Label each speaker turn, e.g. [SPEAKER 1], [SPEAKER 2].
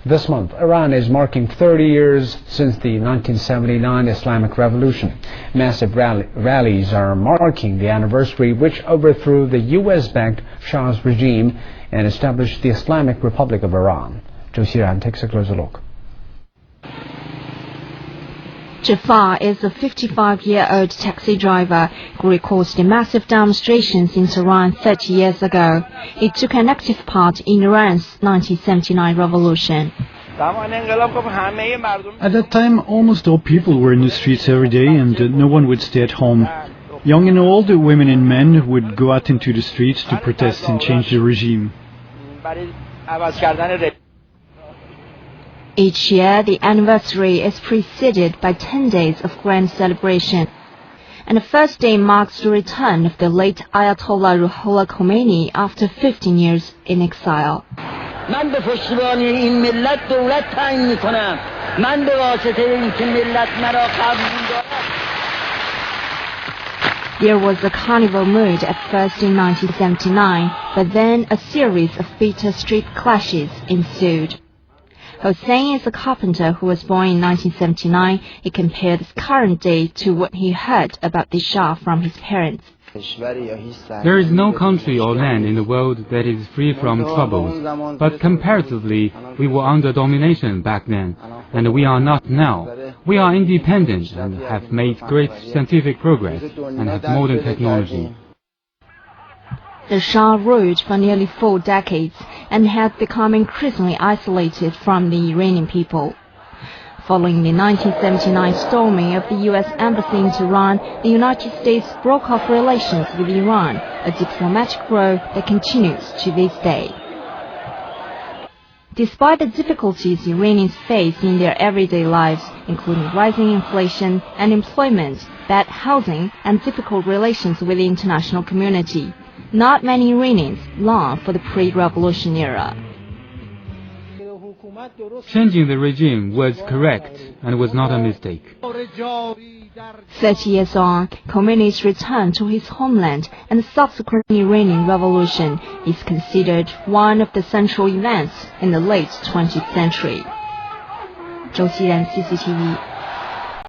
[SPEAKER 1] This month, Iran is marking 30 years since the 1979 Islamic Revolution. Massive rallies are marking the anniversary which overthrew the US-backed Shah's regime and established the Islamic Republic of Iran. Zhou Xiran takes a closer look.
[SPEAKER 2] Jafar is a 55-year-old taxi driver who recalls the massive demonstrations in Tehran 30 years ago. He took an active part in Iran's 1979 revolution.
[SPEAKER 3] At that time, almost all people were in the streets every day and no one would stay at home. Young and old, women and men would go out into the streets to protest and change the regime.
[SPEAKER 2] Each year, the anniversary is preceded by 10 days of grand celebration. And the first day marks the return of the late Ayatollah Ruhollah Khomeini after 15 years in exile. There was a carnival mood at first in 1979, but then a series of bitter street clashes ensued. Hossein is a carpenter who was born in 1979. He compared his current day to what he heard about the Shah from his parents.
[SPEAKER 4] There is no country or land in the world that is free from troubles, but comparatively, we were under domination back then, and we are not now. We are independent and have made great scientific progress and have modern technology.
[SPEAKER 2] The Shah ruled for nearly 4 decades and had become increasingly isolated from the Iranian people. Following the 1979 storming of the U.S. Embassy in Tehran, the United States broke off relations with Iran, a diplomatic row that continues to this day. Despite the difficulties Iranians face in their everyday lives, including rising inflation, unemployment, bad housing, and difficult relations with the international community, not many Iranians long for the pre-revolution era.
[SPEAKER 4] Changing the regime was correct and was not a mistake.
[SPEAKER 2] 30 years on, Khomeini's return to his homeland and the subsequent Iranian revolution is considered one of the central events in the late 20th century. Zhou Xiran, CCTV.